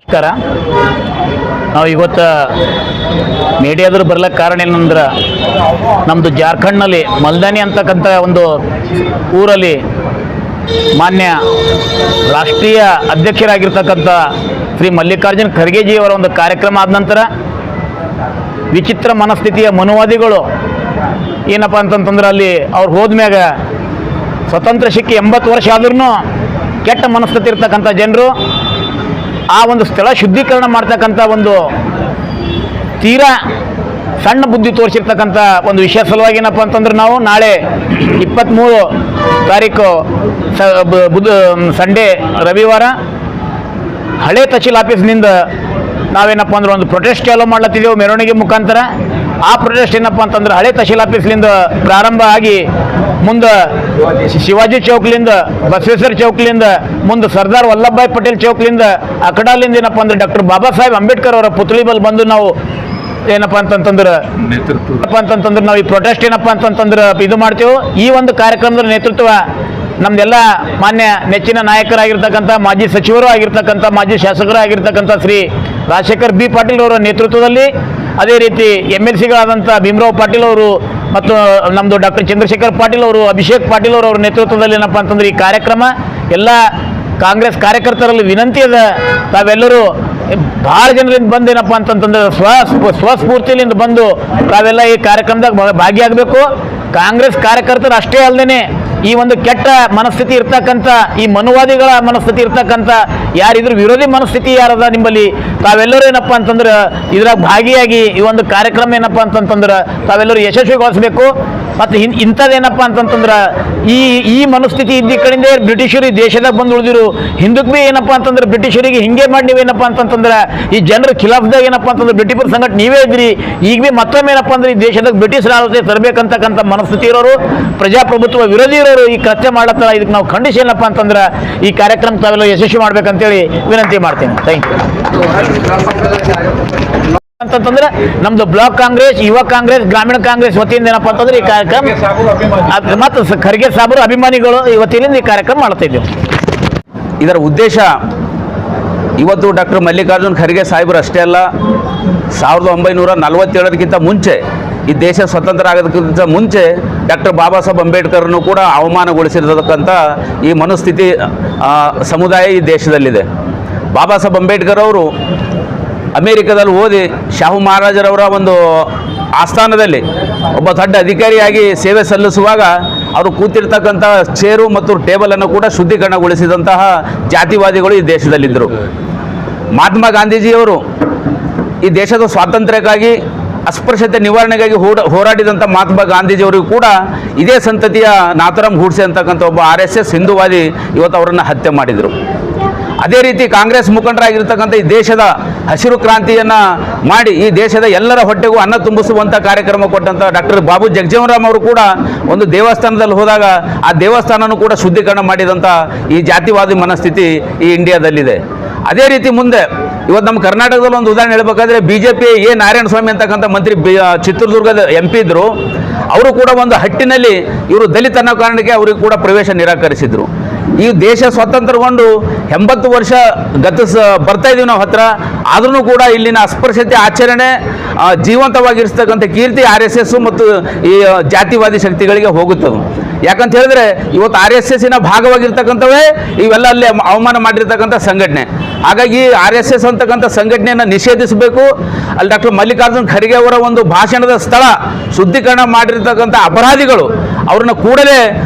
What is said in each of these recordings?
ನಮಸ್ಕಾರ. ನಾವು ಇವತ್ತು ಮೀಡಿಯಾದ್ರು ಬರ್ಲಿಕ್ಕೆ ಕಾರಣ ಏನಂದ್ರೆ ನಮ್ಮದು ಜಾರ್ಖಂಡ್ನಲ್ಲಿ ಮಲ್ದಾನಿ ಅಂತಕ್ಕಂಥ ಒಂದು ಊರಲ್ಲಿ ಮಾನ್ಯ ರಾಷ್ಟ್ರೀಯ ಅಧ್ಯಕ್ಷರಾಗಿರ್ತಕ್ಕಂಥ ಶ್ರೀ ಮಲ್ಲಿಕಾರ್ಜುನ್ ಖರ್ಗೆಜಿಯವರ ಒಂದು ಕಾರ್ಯಕ್ರಮ ಆದ ನಂತರ ವಿಚಿತ್ರ ಮನಸ್ಥಿತಿಯ ಮನುವಾದಿಗಳು ಏನಪ್ಪ ಅಂತಂತಂದ್ರೆ ಅಲ್ಲಿ ಅವ್ರು ಹೋದ್ಮ್ಯಾಗ ಸ್ವತಂತ್ರ ಸಿಕ್ಕಿ 80 ವರ್ಷ ಆದ್ರೂ ಕೆಟ್ಟ ಮನಸ್ಥಿತಿ ಇರ್ತಕ್ಕಂಥ ಜನರು ಆ ಒಂದು ಸ್ಥಳ ಶುದ್ಧೀಕರಣ ಮಾಡ್ತಕ್ಕಂಥ ಒಂದು ತೀರಾ ಸಣ್ಣ ಬುದ್ಧಿ ತೋರಿಸಿರ್ತಕ್ಕಂಥ ಒಂದು ವಿಷಯ ಸಲುವಾಗಿ ಏನಪ್ಪ ಅಂತಂದ್ರೆ ನಾವು ನಾಳೆ 23 ತಾರೀಕು ಸಂಡೇ ರವಿವಾರ ಹಳೆ ತಹಶೀಲ್ ಆಫೀಸ್ನಿಂದ ನಾವೇನಪ್ಪ ಅಂದ್ರೆ ಒಂದು ಪ್ರೊಟೆಸ್ಟ್ ಚಾಲೂ ಮಾಡ್ಲತ್ತಿದ್ದೆವು ಮೆರವಣಿಗೆ ಮುಖಾಂತರ. ಆ ಪ್ರೊಟೆಸ್ಟ್ ಏನಪ್ಪ ಅಂತಂದ್ರೆ ಹಳೆ ತಹಶೀಲ್ ಆಫೀಸ್ಲಿಂದ ಪ್ರಾರಂಭ ಆಗಿ ಮುಂದೆ ಶಿವಾಜಿ ಚೌಕ್ಲಿಂದ ಬಸವೇಶ್ವರ ಚೌಕ್ಲಿಂದ ಮುಂದೆ ಸರ್ದಾರ್ ವಲ್ಲಭಭಾಯ್ ಪಟೇಲ್ ಚೌಕ್ಲಿಂದ ಅಕಡಾಲಿಂದ ಏನಪ್ಪ ಅಂದ್ರೆ ಡಾಕ್ಟರ್ ಬಾಬಾ ಸಾಹೇಬ್ ಅಂಬೇಡ್ಕರ್ ಅವರ ಪುತ್ಳಿ ಬಲ್ ಬಂದು ನಾವು ಏನಪ್ಪ ಅಂತಂತಂದ್ರೆ ನಾವು ಈ ಪ್ರೊಟೆಸ್ಟ್ ಏನಪ್ಪ ಅಂತಂತಂದ್ರೆ ಇದು ಮಾಡ್ತೇವೆ. ಈ ಒಂದು ಕಾರ್ಯಕ್ರಮದ ನೇತೃತ್ವ ನಮ್ದೆಲ್ಲ ಮಾನ್ಯ ನೆಚ್ಚಿನ ನಾಯಕರಾಗಿರ್ತಕ್ಕಂಥ ಮಾಜಿ ಸಚಿವರು ಆಗಿರ್ತಕ್ಕಂಥ ಮಾಜಿ ಶಾಸಕರು ಆಗಿರ್ತಕ್ಕಂಥ ಶ್ರೀ ರಾಜಶೇಖರ್ ಬಿ ಪಾಟೀಲ್ ಅವರ ನೇತೃತ್ವದಲ್ಲಿ, ಅದೇ ರೀತಿ MLCಗಳಾದಂಥ ಭೀಮರಾವ್ ಪಾಟೀಲ್ ಅವರು ಮತ್ತು ನಮ್ಮದು ಡಾಕ್ಟರ್ ಚಂದ್ರಶೇಖರ್ ಪಾಟೀಲ್ ಅವರು, ಅಭಿಷೇಕ್ ಪಾಟೀಲ್ ಅವರ ನೇತೃತ್ವದಲ್ಲಿ ಏನಪ್ಪ ಅಂತಂದ್ರೆ ಈ ಕಾರ್ಯಕ್ರಮ ಎಲ್ಲ ಕಾಂಗ್ರೆಸ್ ಕಾರ್ಯಕರ್ತರಲ್ಲಿ ವಿನಂತಿ ಅದ, ತಾವೆಲ್ಲರೂ ಭಾಳ ಜನರಿಂದ ಬಂದು ಏನಪ್ಪ ಅಂತಂತಂದ್ರೆ ಸ್ವಸ್ಫೂರ್ತಿಯಿಂದ ಬಂದು ತಾವೆಲ್ಲ ಈ ಕಾರ್ಯಕ್ರಮದಾಗ ಭಾಗಿಯಾಗಬೇಕು. ಕಾಂಗ್ರೆಸ್ ಕಾರ್ಯಕರ್ತರು ಅಷ್ಟೇ ಅಲ್ಲದೆ ಈ ಒಂದು ಕೆಟ್ಟ ಮನಸ್ಥಿತಿ ಇರ್ತಕ್ಕಂಥ ಈ ಮನುವಾದಿಗಳ ಮನಸ್ಥಿತಿ ಇರ್ತಕ್ಕಂಥ ಯಾರಿದ್ರು ವಿರೋಧಿ ಮನಸ್ಥಿತಿ ಯಾರದ ನಿಮ್ಮಲ್ಲಿ ತಾವೆಲ್ಲರೂ ಏನಪ್ಪ ಅಂತಂದ್ರೆ ಇದ್ರಾಗ ಭಾಗಿಯಾಗಿ ಈ ಒಂದು ಕಾರ್ಯಕ್ರಮ ಏನಪ್ಪ ಅಂತಂತಂದ್ರೆ ತಾವೆಲ್ಲರೂ ಯಶಸ್ವಿಗೊಳಿಸಬೇಕು. ಮತ್ತು ಇಂಥದ್ದೇನಪ್ಪ ಅಂತಂತಂದ್ರೆ ಈ ಮನಸ್ಥಿತಿ ಇದ್ದ ಕಡೆಯಿಂದ ಬ್ರಿಟಿಷರು ಈ ದೇಶದಾಗ ಬಂದು ಉಳಿದಿರು. ಹಿಂದಕ್ಕೆ ಭೀ ಏನಪ್ಪ ಅಂತಂದ್ರೆ ಬ್ರಿಟಿಷರಿಗೆ ಹಿಂಗೆ ಮಾಡಿ ನೀವೇನಪ್ಪ ಅಂತಂತಂದ್ರೆ ಈ ಜನರ ಖಿಲಾಫ್ದಾಗ ಏನಪ್ಪ ಅಂತಂದ್ರೆ ಬ್ರಿಟಿಷರ ಸಂಘಟನೆ ನೀವೇ ಇದ್ರಿ. ಈಗ ಭೀ ಮತ್ತೊಮ್ಮೆ ಏನಪ್ಪ ಅಂದ್ರೆ ಈ ದೇಶದಾಗ ಬ್ರಿಟಿಷರ ಆಲೋಚನೆ ತರಬೇಕಂತಕ್ಕಂಥ ಮನಸ್ಥಿತಿ ಇರೋರು, ಪ್ರಜಾಪ್ರಭುತ್ವ ವಿರೋಧಿ ಇರೋರು ಈ ಕೃತ್ಯ ಮಾಡ್ಲತ್ತಾರ. ಇದಕ್ಕೆ ನಾವು ಖಂಡಿಸಿ ಏನಪ್ಪ ಅಂತಂದ್ರೆ ಈ ಕಾರ್ಯಕ್ರಮ ತಾವೆಲ್ಲ ಯಶಸ್ವಿ ಮಾಡ್ಬೇಕಂತೇಳಿ ವಿನಂತಿ ಮಾಡ್ತೀನಿ. Thank you. ಅಂತಂದ್ರೆ ನಮ್ದು ಬ್ಲಾಕ್ ಕಾಂಗ್ರೆಸ್, ಯುವ ಕಾಂಗ್ರೆಸ್, ಗ್ರಾಮೀಣ ಕಾಂಗ್ರೆಸ್ ವತಿಯಿಂದ ಏನಪ್ಪ ಅಂತಂದ್ರೆ ಈ ಕಾರ್ಯಕ್ರಮ ಮತ್ತು ಖರ್ಗೆ ಸಾಬರು ಅಭಿಮಾನಿಗಳು ಈ ವತಿಯಿಂದ ಈ ಕಾರ್ಯಕ್ರಮ ಮಾಡ್ತಾ ಇದ್ದೇವೆ. ಇದರ ಉದ್ದೇಶ ಇವತ್ತು ಡಾಕ್ಟರ್ ಮಲ್ಲಿಕಾರ್ಜುನ್ ಖರ್ಗೆ ಸಾಹೇಬರು ಅಷ್ಟೇ ಅಲ್ಲ, 1947 ಮುಂಚೆ ಈ ದೇಶ ಸ್ವತಂತ್ರ ಆಗೋದಕ್ಕಿಂತ ಮುಂಚೆ ಡಾಕ್ಟರ್ ಬಾಬಾ ಸಾಹೇಬ್ ಅಂಬೇಡ್ಕರ್ನು ಕೂಡ ಅವಮಾನಗೊಳಿಸಿರತಕ್ಕಂಥ ಈ ಮನಸ್ಥಿತಿ ಸಮುದಾಯ ಈ ದೇಶದಲ್ಲಿದೆ. ಬಾಬಾ ಸಾಹೇಬ್ ಅಂಬೇಡ್ಕರ್ ಅವರು ಅಮೇರಿಕಾದಲ್ಲಿ ಓದಿ ಶಾಹು ಮಹಾರಾಜರವರ ಒಂದು ಆಸ್ಥಾನದಲ್ಲಿ ಒಬ್ಬ ದೊಡ್ಡ ಅಧಿಕಾರಿಯಾಗಿ ಸೇವೆ ಸಲ್ಲಿಸುವಾಗ ಅವರು ಕೂತಿರ್ತಕ್ಕಂಥ ಚೇರು ಮತ್ತು ಟೇಬಲನ್ನು ಕೂಡ ಶುದ್ಧೀಕರಣಗೊಳಿಸಿದಂತಹ ಜಾತಿವಾದಿಗಳು ಈ ದೇಶದಲ್ಲಿದ್ದರು. ಮಹಾತ್ಮ ಗಾಂಧೀಜಿಯವರು ಈ ದೇಶದ ಸ್ವಾತಂತ್ರ್ಯಕ್ಕಾಗಿ ಅಸ್ಪೃಶ್ಯತೆ ನಿವಾರಣೆಗಾಗಿ ಹೋರಾಡಿದಂಥ ಮಹಾತ್ಮ ಗಾಂಧೀಜಿಯವರಿಗೂ ಕೂಡ ಇದೇ ಸಂತತಿಯ ನಾಥರಾಮ್ ಗೂಡ್ಸೆ ಅಂತಕ್ಕಂಥ ಒಬ್ಬ RSS ಹಿಂದೂವಾದಿ ಇವತ್ತು ಅವರನ್ನು ಹತ್ಯೆ ಮಾಡಿದರು. ಅದೇ ರೀತಿ ಕಾಂಗ್ರೆಸ್ ಮುಖಂಡರಾಗಿರ್ತಕ್ಕಂಥ ಈ ದೇಶದ ಹಸಿರು ಕ್ರಾಂತಿಯನ್ನು ಮಾಡಿ ಈ ದೇಶದ ಎಲ್ಲರ ಹೊಟ್ಟೆಗೂ ಅನ್ನ ತುಂಬಿಸುವಂಥ ಕಾರ್ಯಕ್ರಮ ಕೊಟ್ಟಂಥ ಡಾಕ್ಟರ್ ಬಾಬು ಜಗಜೀವನರಾಮ್ ಅವರು ಕೂಡ ಒಂದು ದೇವಸ್ಥಾನದಲ್ಲಿ ಹೋದಾಗ ಆ ದೇವಸ್ಥಾನನೂ ಕೂಡ ಶುದ್ಧೀಕರಣ ಮಾಡಿದಂಥ ಈ ಜಾತಿವಾದಿ ಮನಸ್ಥಿತಿ ಈ ಇಂಡಿಯಾದಲ್ಲಿದೆ. ಅದೇ ರೀತಿ ಮುಂದೆ ಇವತ್ತು ನಮ್ಮ ಕರ್ನಾಟಕದಲ್ಲಿ ಒಂದು ಉದಾಹರಣೆ ಹೇಳಬೇಕಾದ್ರೆ BJP ನಾರಾಯಣ ಸ್ವಾಮಿ ಅಂತಕ್ಕಂಥ ಮಂತ್ರಿ ಚಿತ್ರದುರ್ಗದ MP ಇದ್ದರು. ಅವರು ಕೂಡ ಒಂದು ಹಟ್ಟಿನಲ್ಲಿ ಇವರು ದಲಿತ ಅನ್ನೋ ಕಾರಣಕ್ಕೆ ಅವರಿಗೆ ಕೂಡ ಪ್ರವೇಶ ನಿರಾಕರಿಸಿದರು. ಈ ದೇಶ ಸ್ವಾತಂತ್ರ್ಯಗೊಂಡು 80 ವರ್ಷ ಬರ್ತಾ ಇದೀವಿ ನಾವು ಹತ್ರ, ಆದ್ರೂ ಕೂಡ ಇಲ್ಲಿನ ಅಸ್ಪೃಶ್ಯತೆ ಆಚರಣೆ ಜೀವಂತವಾಗಿರಿಸ್ತಕ್ಕಂಥ ಕೀರ್ತಿ RSS ಮತ್ತು ಈ ಜಾತಿವಾದಿ ಶಕ್ತಿಗಳಿಗೆ ಹೋಗುತ್ತದೆ. ಯಾಕಂತ ಹೇಳಿದ್ರೆ ಇವತ್ತು RSSನ ಭಾಗವಾಗಿರ್ತಕ್ಕಂಥವೇ ಇವೆಲ್ಲ ಅಲ್ಲಿ ಅವಮಾನ ಮಾಡಿರ್ತಕ್ಕಂಥ ಸಂಘಟನೆ. ಹಾಗಾಗಿ RSS ಅಂತಕ್ಕಂಥ ಸಂಘಟನೆಯನ್ನು ನಿಷೇಧಿಸಬೇಕು. ಅಲ್ಲಿ ಡಾಕ್ಟರ್ ಮಲ್ಲಿಕಾರ್ಜುನ್ ಖರ್ಗೆ ಅವರ ಒಂದು ಭಾಷಣದ ಸ್ಥಳ ಶುದ್ಧೀಕರಣ ಮಾಡಿರ್ತಕ್ಕಂಥ ಅಪರಾಧಿಗಳು ಅವ್ರನ್ನ ಕೂಡಲೇ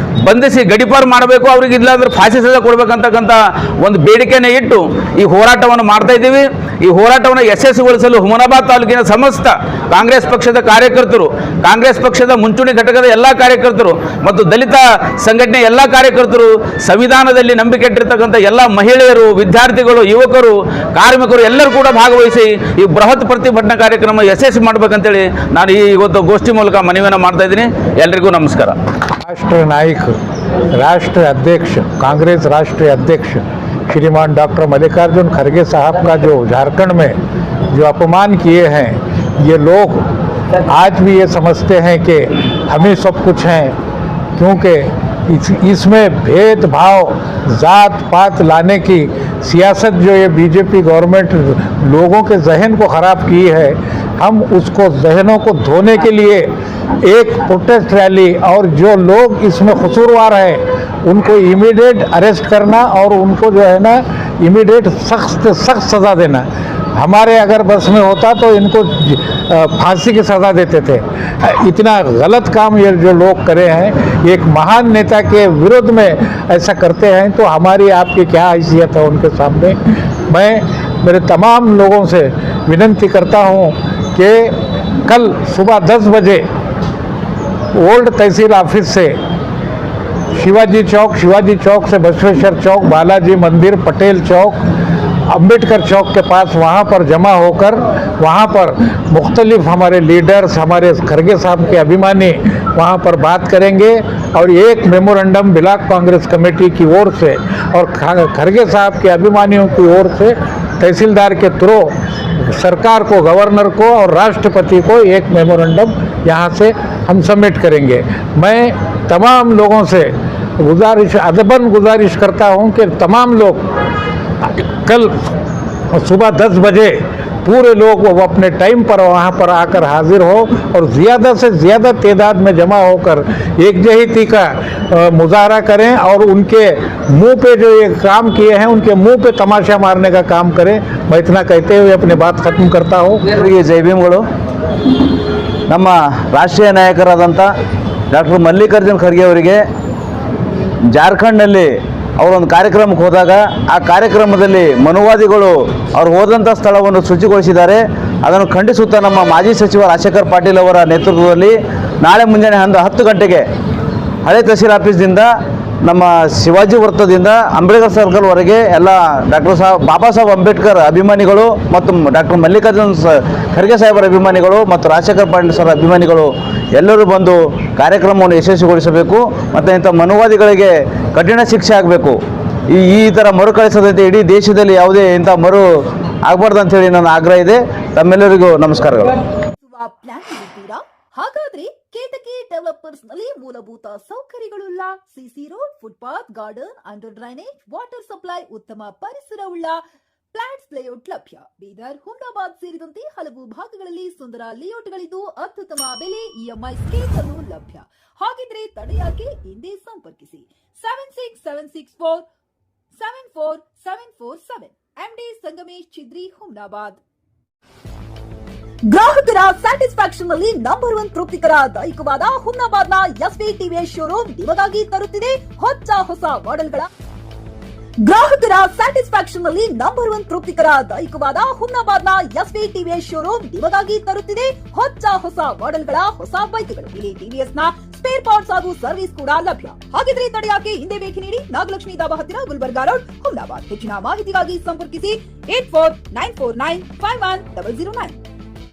ಬಂಧಿಸಿ ಗಡೀಪಾರು ಮಾಡಬೇಕು, ಅವ್ರಿಗೆ ಇಲ್ಲಾಂದ್ರೆ ಫಾಸಿ ಸಜಾ ಕೊಡಬೇಕಂತಕ್ಕಂಥ ಒಂದು ಬೇಡಿಕೆಯನ್ನು ಇಟ್ಟು ಈ ಹೋರಾಟವನ್ನು ಮಾಡ್ತಾ ಇದ್ದೀವಿ. ಈ ಹೋರಾಟವನ್ನು ಯಶಸ್ವಿಗೊಳಿಸಲು ಹುಮನಾಬಾದ್ ತಾಲೂಕಿನ ಸಮಸ್ತ ಕಾಂಗ್ರೆಸ್ ಪಕ್ಷದ ಕಾರ್ಯಕರ್ತರು, ಕಾಂಗ್ರೆಸ್ ಪಕ್ಷದ ಮುಂಚೂಣಿ ಘಟಕದ ಎಲ್ಲ ಕಾರ್ಯಕರ್ತರು ಮತ್ತು ದಲಿತ ಸಂಘಟನೆ ಎಲ್ಲ ಕಾರ್ಯಕರ್ತರು, ಸಂವಿಧಾನದಲ್ಲಿ ನಂಬಿಕೆ ಇಟ್ಟಿರ್ತಕ್ಕಂಥ ಎಲ್ಲ ಮಹಿಳೆಯರು, ವಿದ್ಯಾರ್ಥಿಗಳು, ಯುವಕರು, ಕಾರ್ಮಿಕರು ಎಲ್ಲರೂ ಕೂಡ ಭಾಗವಹಿಸಿ ಈ ಬೃಹತ್ ಪ್ರತಿಭಟನಾ ಕಾರ್ಯಕ್ರಮ ಯಶಸ್ವಿ ಮಾಡಬೇಕಂತೇಳಿ ನಾನು ಈ ಇವತ್ತು ಗೋಷ್ಠಿ ಮೂಲಕ ಮನವಿಯನ್ನು ಮಾಡ್ತಾ ಇದ್ದೀನಿ. ಎಲ್ರಿಗೂ ನಮಸ್ಕಾರ. राष्ट्र नायक, राष्ट्र अध्यक्ष, कांग्रेस राष्ट्रीय अध्यक्ष श्रीमान डॉक्टर मल्लिकार्जुन खड़गे साहब का जो झारखंड में जो अपमान किए हैं, ये लोग आज भी ये समझते हैं कि हम ही सब कुछ हैं, क्योंकि इसमें भेदभाव जात पात लाने की सियासत जो ये बीजेपी गवर्नमेंट लोगों के जहन को ख़राब की है, हम उसको जहनों को धोने के लिए एक प्रोटेस्ट रैली और जो लोग इसमें कसूरवार हैं उनको इमीडिएट अरेस्ट करना और उनको जो है ना इमीडिएट सख्त सख्त सज़ा देना। हमारे अगर बस में होता तो इनको फांसी की सज़ा देते थे। इतना गलत काम ये जो लोग करे हैं, एक महान नेता के विरोध में ऐसा करते हैं, तो हमारी आपकी क्या हैसियत है उनके सामने। मैं मेरे तमाम लोगों से विनती करता हूँ कि कल सुबह 10 बजे ओल्ड तहसील ऑफिस से शिवाजी चौक से बसवेश्वर चौक, बालाजी मंदिर, पटेल चौक, अंबेडकर चौक के पास वहाँ पर जमा होकर वहाँ पर मुख्तलिफ हमारे लीडर्स, हमारे खरगे साहब के अभिमानी वहाँ पर बात करेंगे और एक मेमोरेंडम ब्लॉक कांग्रेस कमेटी की ओर से और खरगे साहब के अभिमानियों की ओर से तहसीलदार के थ्रू सरकार को, गवर्नर को और राष्ट्रपति को एक मेमोरेंडम यहाँ से हम सबमिट करेंगे। मैं तमाम लोगों से अदबन गुजारिश करता हूँ कि तमाम लोग कल सुबह 10 बजे पूरे लोग वो अपने टाइम पर वहाँ पर आकर हाजिर हो और ज़्यादा से ज़्यादा तादाद में जमा होकर एकजहती का मुजाहरा करें और उनके मुंह पे जो ये काम किए हैं उनके मुंह पे तमाशा मारने का काम करें। मैं इतना कहते हुए अपनी बात ख़त्म करता हूँ। जय भीमಗಳು ನಮ್ಮ ರಾಷ್ಟ್ರೀಯ ನಾಯಕರಾದಂಥ ಡಾಕ್ಟರ್ ಮಲ್ಲಿಕಾರ್ಜುನ್ ಖರ್ಗೆ ಅವರಿಗೆ ಜಾರ್ಖಂಡ್ನಲ್ಲಿ ಅವರೊಂದು ಕಾರ್ಯಕ್ರಮಕ್ಕೆ ಹೋದಾಗ ಆ ಕಾರ್ಯಕ್ರಮದಲ್ಲಿ ಮನುವಾದಿಗಳು ಅವರು ಹೋದಂಥ ಸ್ಥಳವನ್ನು ಶುಚಿಗೊಳಿಸಿದ್ದಾರೆ. ಅದನ್ನು ಖಂಡಿಸುತ್ತಾ ನಮ್ಮ ಮಾಜಿ ಸಚಿವ ರಾಜಶೇಖರ್ ಪಾಟೀಲ್ ಅವರ ನೇತೃತ್ವದಲ್ಲಿ ನಾಳೆ ಮುಂಜಾನೆ 10 ಗಂಟೆಗೆ ಹಳೆ ತಹಸೀಲ್ ಆಫೀಸ್ದಿಂದ ನಮ್ಮ ಶಿವಾಜಿ ವೃತ್ತದಿಂದ ಅಂಬೇಡ್ಕರ್ ಸರ್ಕಲ್ವರೆಗೆ ಎಲ್ಲ ಬಾಬಾ ಸಾಹೇಬ್ ಅಂಬೇಡ್ಕರ್ ಅಭಿಮಾನಿಗಳು ಮತ್ತು ಡಾಕ್ಟರ್ ಮಲ್ಲಿಕಾರ್ಜುನ್ ಖರ್ಗೆ ಸಾಹೇಬರ ಅಭಿಮಾನಿಗಳು ಮತ್ತು ರಾಜಶೇಖರ್ ಪಾಟೀಲ್ ಸರ್ ಅಭಿಮಾನಿಗಳು ಎಲ್ಲರೂ ಬಂದು ಕಾರ್ಯಕ್ರಮವನ್ನು ಯಶಸ್ವಿಗೊಳಿಸಬೇಕು ಮತ್ತು ಇಂಥ ಮನುವಾದಿಗಳಿಗೆ ಕಠಿಣ ಶಿಕ್ಷೆ ಆಗಬೇಕು. ಈ ಥರ ಮರುಕಳಿಸದಂತೆ ಇಡೀ ದೇಶದಲ್ಲಿ ಯಾವುದೇ ಇಂಥ ಮರು ಆಗಬಾರ್ದು ಅಂತೇಳಿ ನನ್ನ ಆಗ್ರಹ ಇದೆ. ತಮ್ಮೆಲ್ಲರಿಗೂ ನಮಸ್ಕಾರಗಳು. ಹಾಗಾದ್ರೆ ಕೇತಕಿ ಡೆವಲಪರ್ಸ್ ನಲ್ಲಿ ಮೂಲಭೂತ ಸೌಕರ್ಯಗಳುಳ್ಳ CC road, footpath, garden, under drainage, water supply, ಉತ್ತಮ ಪರಿಸರವುಳ್ಳ ಫ್ಲಾಟ್ಸ್ ಲೇಔಟ್ ಲಭ್ಯ. ಬೀದರ್, ಹುಮ್ನಾಬಾದ್ ಸೇರಿದಂತೆ ಹಲವು ಭಾಗಗಳಲ್ಲಿ ಸುಂದರ ಲೇಔಟ್ಗಳಿದ್ದು ಅತ್ಯುತ್ತಮ ಬೆಲೆ, ಇಎಂಐ ಸ್ಕೀಮ್ಸ್ ಅನ್ನು ಲಭ್ಯ. ಹಾಗಿದ್ರೆ ತಡೆಯಾಕೆ ಹಿಂದೆ ಸಂಪರ್ಕಿಸಿ 7676474747 MD ಸಂಗಮೇಶ್ ಚಿದ್ರಿ, ಹುಮ್ನಾಬಾದ್. ಗ್ರಾಹಕರ ಸ್ಯಾಟಿಸ್ಫ್ಯಾಕ್ಷನ್ ನಲ್ಲಿ ನಂಬರ್ 1 ತೃಪ್ತಿಕರ ದೈಹಿಕವಾದ ಹುಮ್ನಾಬಾದ್ನ ಎಸ್ವಿ ಟಿವಿಎಸ್ ಶೋರೂಮ್ ನಿಮಗಾಗಿ ತರುತ್ತಿದೆ ಹೊಸ ಮಾಡೆಲ್ಗಳ. ಗ್ರಾಹಕರ ಸ್ಯಾಟಿಸ್ಫ್ಯಾಕ್ಷನ್ ನಲ್ಲಿ ನಂಬರ್ 1 ತೃಪ್ತಿಕರ ದೈಹಿಕವಾದ ಹುಮ್ನಾಬಾದ್ನ ಎಸ್ವಿ ಟಿವಿಎಸ್ ಶೋರೂಮ್ ನಿಮಗಾಗಿ ತರುತ್ತಿದೆ ಹೊಸ ಮಾಡೆಲ್ಗಳ ಹೊಸ ಬೈಕ್ಗಳು. ಇಲ್ಲಿ ಟಿವಿಎಸ್ ನ ಸ್ಪೇರ್ ಪಾರ್ಟ್ಸ್ ಹಾಗೂ ಸರ್ವಿಸ್ ಕೂಡ ಲಭ್ಯ. ಹಾಗಿದ್ರೆ ತಡೆಯಾಕೆ ಹಿಂದೆ ಭೇಟಿ ನೀಡಿ ನಾಗಲಕ್ಷ್ಮಿ ಧಾಬಾ ಹತ್ತಿರ, ಗುಲ್ಬರ್ಗಾ ರೋಡ್, ಹುಮ್ನಾಬಾದ್. ಹೆಚ್ಚಿನ ಮಾಹಿತಿಗಾಗಿ ಸಂಪರ್ಕಿಸಿ 8494951009.